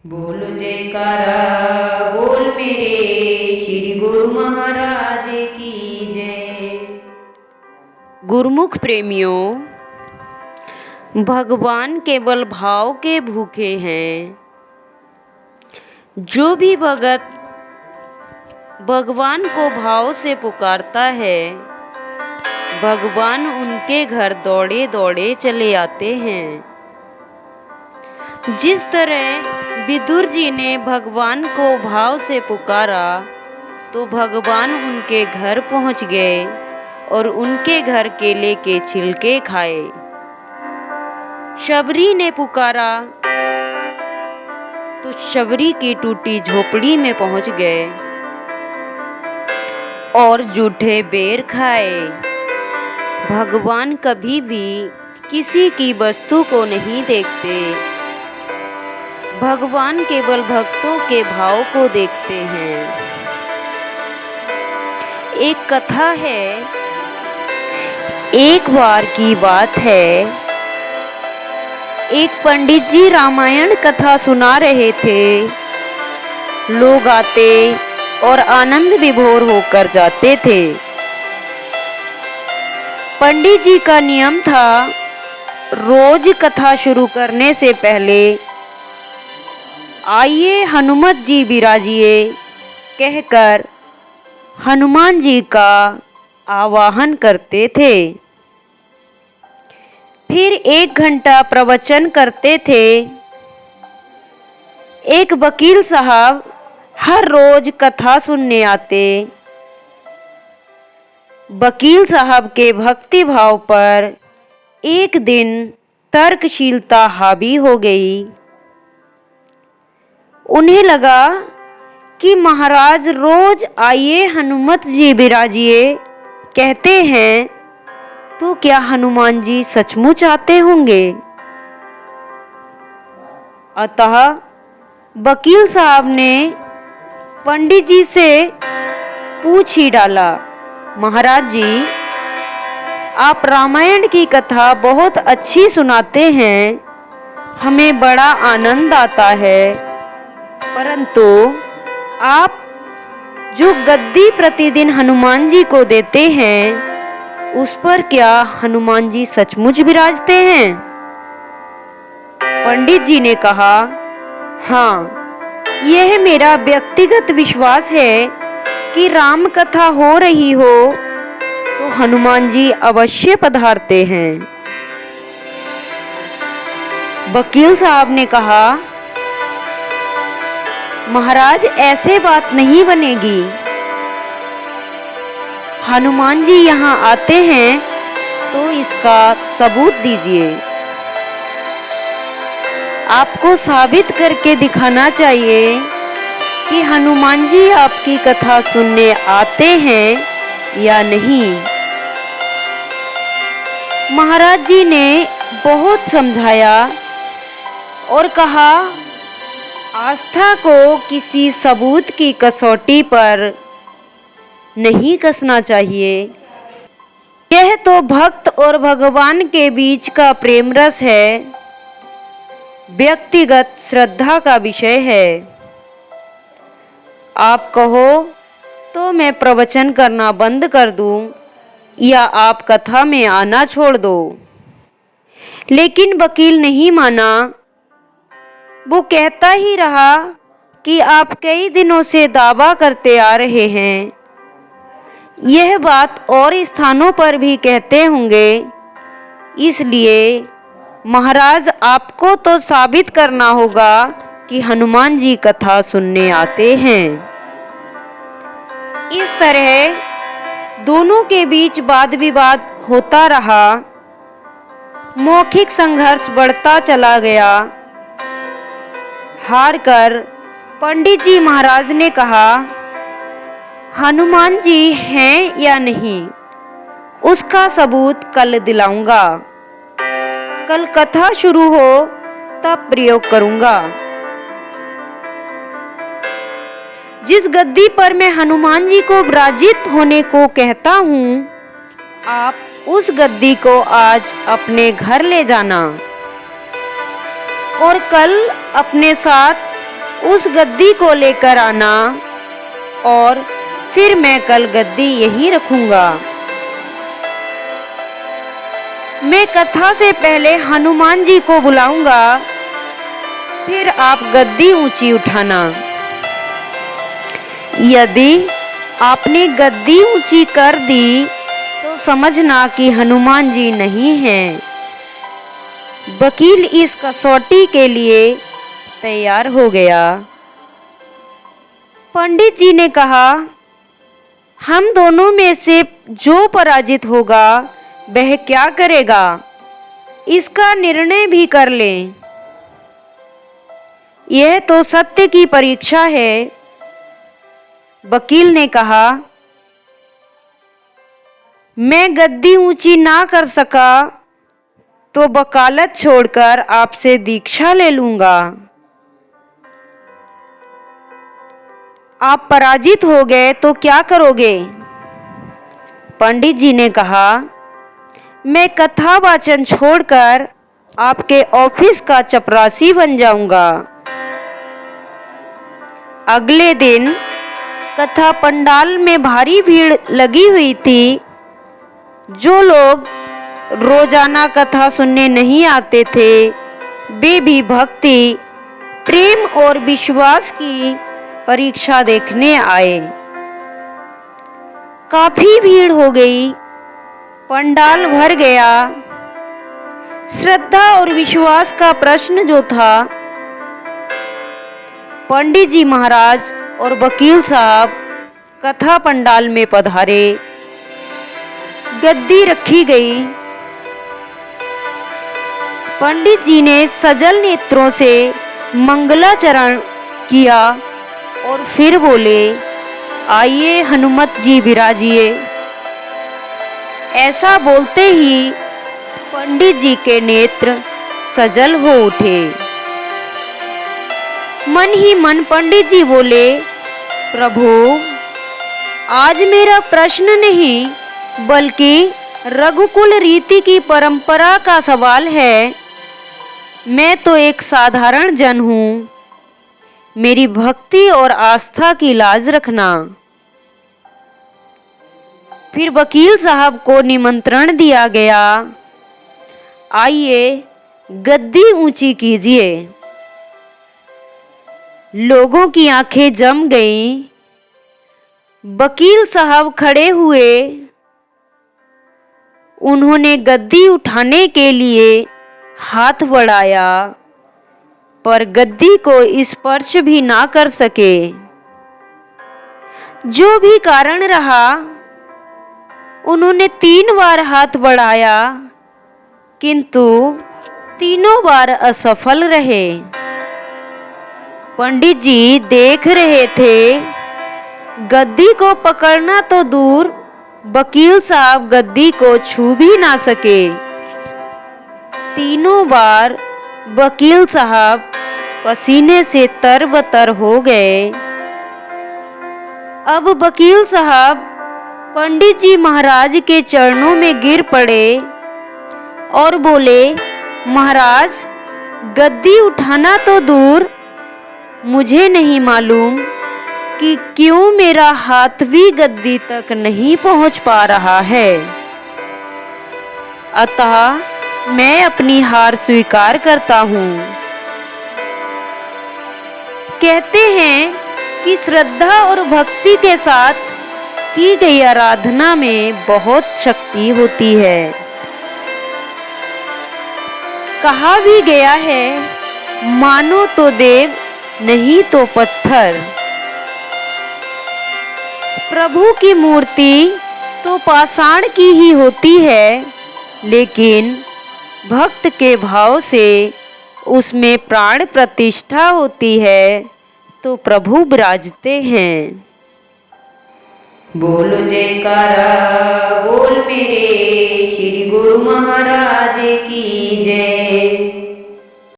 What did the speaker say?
बोलो जयकारा बोल मेरे श्री गुरु महाराज की जय। गुरुमुख प्रेमियों, भगवान केवल भाव के भूखे हैं। जो भी भगत भगवान को भाव से पुकारता है, भगवान उनके घर दौड़े दौड़े चले आते हैं। जिस तरह विदुर जी ने भगवान को भाव से पुकारा तो भगवान उनके घर पहुंच गए और उनके घर केले के छिलके खाए। शबरी ने पुकारा तो शबरी की टूटी झोपड़ी में पहुंच गए और जूठे बेर खाए। भगवान कभी भी किसी की वस्तु को नहीं देखते, भगवान केवल भक्तों के भाव को देखते हैं। एक कथा है, एक बार की बात है, एक पंडित जी रामायण कथा सुना रहे थे। लोग आते और आनंद विभोर होकर जाते थे। पंडित जी का नियम था, रोज कथा शुरू करने से पहले आइए हनुमत जी विराजिए कहकर हनुमान जी का आवाहन करते थे। फिर 1 घंटा प्रवचन करते थे। एक वकील साहब हर रोज कथा सुनने आते। वकील साहब के भक्ति भाव पर एक दिन तर्कशीलता हावी हो गई। उन्हें लगा कि महाराज रोज आइए हनुमत जी विराजिए कहते हैं, तो क्या हनुमान जी सचमुच आते होंगे। अतः वकील साहब ने पंडित जी से पूछ ही डाला, महाराज जी, आप रामायण की कथा बहुत अच्छी सुनाते हैं, हमें बड़ा आनंद आता है, परंतु आप जो गद्दी प्रतिदिन हनुमान जी को देते हैं, उस पर क्या हनुमान जी सचमुच विराजते हैं। पंडित जी ने कहा, हाँ, यह मेरा व्यक्तिगत विश्वास है कि राम कथा हो रही हो तो हनुमान जी अवश्य पधारते हैं। वकील साहब ने कहा, महाराज ऐसे बात नहीं बनेगी। हनुमान जी यहाँ आते हैं तो इसका सबूत दीजिए। आपको साबित करके दिखाना चाहिए कि हनुमान जी आपकी कथा सुनने आते हैं या नहीं। महाराज जी ने बहुत समझाया और कहा, आस्था को किसी सबूत की कसौटी पर नहीं कसना चाहिए। यह तो भक्त और भगवान के बीच का प्रेम रस है, व्यक्तिगत श्रद्धा का विषय है। आप कहो तो मैं प्रवचन करना बंद कर दूं या आप कथा में आना छोड़ दो। लेकिन वकील नहीं माना। वो कहता ही रहा कि आप कई दिनों से दावा करते आ रहे हैं, यह बात और स्थानों पर भी कहते होंगे, इसलिए महाराज आपको तो साबित करना होगा कि हनुमान जी कथा सुनने आते हैं। इस तरह दोनों के बीच वाद विवाद होता रहा। मौखिक संघर्ष बढ़ता चला गया। हार कर पंडित जी महाराज ने कहा, हनुमान जी हैं या नहीं, उसका सबूत कल दिलाऊंगा। कल कथा शुरू हो तब प्रयोग करूंगा। जिस गद्दी पर मैं हनुमान जी को विराजित होने को कहता हूँ, आप उस गद्दी को आज अपने घर ले जाना और कल अपने साथ उस गद्दी को लेकर आना और फिर मैं कल गद्दी यहीं रखूंगा। मैं कथा से पहले हनुमान जी को बुलाऊंगा, फिर आप गद्दी ऊंची उठाना। यदि आपने गद्दी ऊंची कर दी तो समझना कि हनुमान जी नहीं हैं। वकील इस कसौटी के लिए तैयार हो गया। पंडित जी ने कहा, हम दोनों में से जो पराजित होगा वह क्या करेगा, इसका निर्णय भी कर लें। यह तो सत्य की परीक्षा है। वकील ने कहा, मैं गद्दी ऊंची ना कर सका तो वकालत छोड़कर आपसे दीक्षा ले लूंगा। आप पराजित हो गए तो क्या करोगे? पंडित जी ने कहा, मैं कथा वाचन छोड़कर आपके ऑफिस का चपरासी बन जाऊंगा। अगले दिन कथा पंडाल में भारी भीड़ लगी हुई थी। जो लोग रोजाना कथा सुनने नहीं आते थे वे भी भक्ति, प्रेम और विश्वास की परीक्षा देखने आए। काफी भीड़ हो गई, पंडाल भर गया। श्रद्धा और विश्वास का प्रश्न जो था, पंडित जी महाराज और वकील साहब कथा पंडाल में पधारे। गद्दी रखी गई। पंडित जी ने सजल नेत्रों से मंगलाचरण किया और फिर बोले, आइए हनुमत जी विराजिए। ऐसा बोलते ही पंडित जी के नेत्र सजल हो उठे। मन ही मन पंडित जी बोले, प्रभु, आज मेरा प्रश्न नहीं बल्कि रघुकुल रीति की परंपरा का सवाल है। मैं तो एक साधारण जन हूँ। मेरी भक्ति और आस्था की लाज रखना। फिर वकील साहब को निमंत्रण दिया गया, आइए गद्दी ऊंची कीजिए। लोगों की आंखें जम गईं। वकील साहब खड़े हुए। उन्होंने गद्दी उठाने के लिए हाथ बढ़ाया पर गद्दी को स्पर्श भी ना कर सके। जो भी कारण रहा, उन्होंने 3 बार हाथ बढ़ाया किंतु तीनों बार असफल रहे। पंडित जी देख रहे थे, गद्दी को पकड़ना तो दूर, वकील साहब गद्दी को छू भी ना सके। तीनों बार वकील साहब पसीने से तरबतर हो गए। अब वकील साहब पंडित जी महाराज के चरणों में गिर पड़े और बोले, महाराज, गद्दी उठाना तो दूर, मुझे नहीं मालूम कि क्यों मेरा हाथ भी गद्दी तक नहीं पहुंच पा रहा है। अतः मैं अपनी हार स्वीकार करता हूँ। कहते हैं कि श्रद्धा और भक्ति के साथ की गई आराधना में बहुत शक्ति होती है। कहा भी गया है, मानो तो देव नहीं तो पत्थर। प्रभु की मूर्ति तो पाषाण की ही होती है, लेकिन भक्त के भाव से उसमें प्राण प्रतिष्ठा होती है तो प्रभु विराजते हैं। बोलो जयकारा बोल मेरे श्री गुरु महाराज की जय।